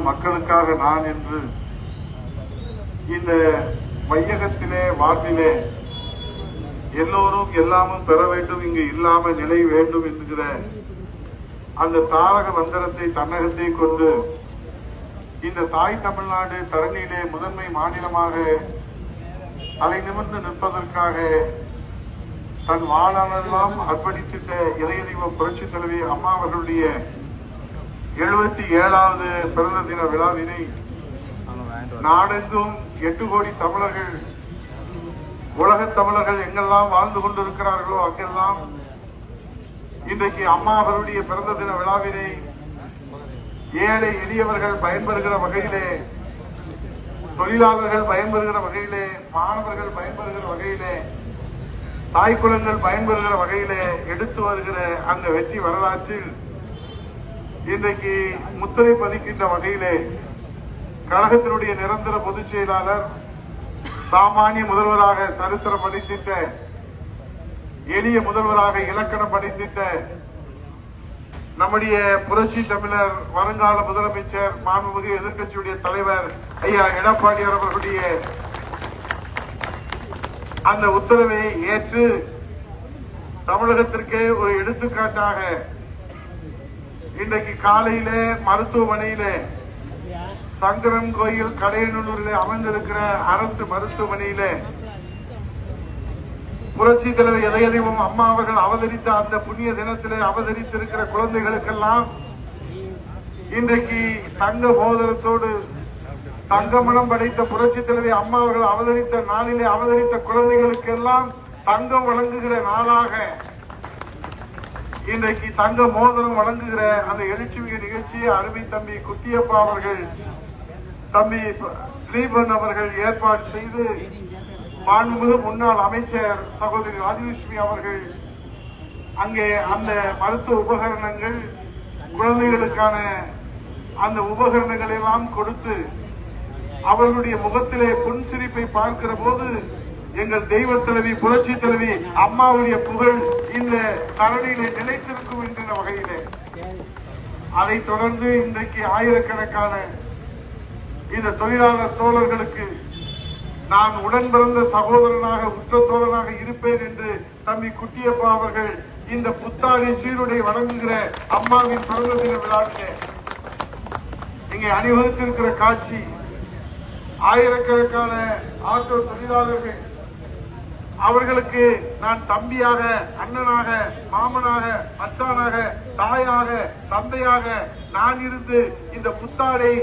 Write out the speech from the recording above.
மக்களுக்காக நான் என்று இந்த வையகத்திலே வாழ்விலே எல்லோரும் எல்லாமும் பெற வேண்டும், இங்கு இல்லாம நிலை வேண்டும் என்கிற அந்த தாரக மந்திரத்தை தன்னகத்தை கொண்டு இந்த தாய் தமிழ்நாடு தரணியிலே முதன்மை மாநிலமாக தலை நிமிர்ந்து நிற்பதற்காக தன் வாழ்நாளெல்லாம் அர்ப்பணித்திட்ட இதய தெய்வ புரட்சி தலைவி அம்மா அவர்களுடைய 77வது பிறந்த தின விழாவினை நாடெங்கும் 8 கோடி தமிழர்கள், உலகத் தமிழர்கள் எங்கெல்லாம் வாழ்ந்து கொண்டிருக்கிறார்களோ அங்கெல்லாம் இன்றைக்கு அம்மா அவர்களுடைய பிறந்த தின விழாவினை ஏழை எளியவர்கள் பயன்பெறுகிற வகையிலே, தொழிலாளர்கள் பயன்பெறுகிற வகையிலே, மாணவர்கள் பயன்பெறுகிற வகையிலே, தாய்க்குளங்கள் பயன்பெறுகிற வகையிலே எடுத்து வருகிற அந்த வெற்றி வரலாற்றில் இன்றைக்கு முத்திரை பதிக்கின்ற வகையிலே கழகத்தினுடைய நிரந்தர பொதுச் செயலாளர், சாமானிய முதல்வராக சரித்திரம் படைத்திட்ட, எளிய முதல்வராக இலக்கணம் படைத்திட்ட நம்முடைய புரட்சி தமிழர் வருங்கால முதலமைச்சர் மாண்புமிகு எதிர்க்கட்சியுடைய தலைவர் ஐயா எடப்பாடியார் அவர்களுடைய அந்த உத்தரவை ஏற்று தமிழகத்திற்கே ஒரு எடுத்துக்காட்டாக இன்றைக்கு காலையிலே மருத்துவமனையிலே சங்கரன் கோயில் கடையனூரிலே அமைந்திருக்கிற அரசு மருத்துவமனையிலே புரட்சி தலைவர் இதய தெய்வம் அம்மா அவர்கள் அவதரித்த அந்த புண்ணிய தினத்திலே அவதரித்திருக்கிற குழந்தைகளுக்கெல்லாம் இன்றைக்கு தங்க மோதிரத்தோடு தங்கமணம் படைத்த புரட்சி தலைவி அம்மா அவர்கள் அவதரித்த நாளிலே அவதரித்த குழந்தைகளுக்கெல்லாம் தங்கம் வழங்குகிற நாளாக இன்றைக்கு தங்க மோதிரம் வழங்குகிற அந்த எழுச்சிமிகு நிகழ்ச்சியை அருமை தம்பி குட்டியப்பா அவர்கள், தம்பி திலீபன் அவர்கள் ஏற்பாடு செய்து மாண்புமிகு முன்னாள் அமைச்சர் சகோதரி ராஜலட்சுமி அவர்கள் அங்கே அந்த மருத்துவ உபகரணங்கள், குழந்தைகளுக்கான அந்த உபகரணங்களை எல்லாம் கொடுத்து அவர்களுடைய முகத்திலே புன்சிரிப்பை பார்க்கிற போது எங்கள் தெய்வ தலைவி புரட்சி தலைவி அம்மாவுடைய புகழ் இந்த தரணியிலே நிலைத்திருக்கும் என்கிற வகையிலே அதைத் தொடர்ந்து இன்றைக்கு ஆயிரக்கணக்கான இந்த தொழிலாளர் தோழர்களுக்கு நான் உடன் பிறந்த சகோதரனாக உற்ற தோழனாக இருப்பேன் என்று தம்பி குட்டியப்பா அவர்கள் இந்த புத்தாடை சீருடை வழங்குகிற அம்மாவின் பிறந்த தின விழாவிலே இங்கே அணிவகுத்திருக்கிற காட்சி, ஆயிரக்கணக்கான ஆட்டோ தொழிலாளர்கள் அவர்களுக்கு நான் தம்பியாக, அண்ணனாக, மாமனாக, அச்சானாக, தாயாக, தந்தையாக நான் இருந்து இந்த புத்தாடை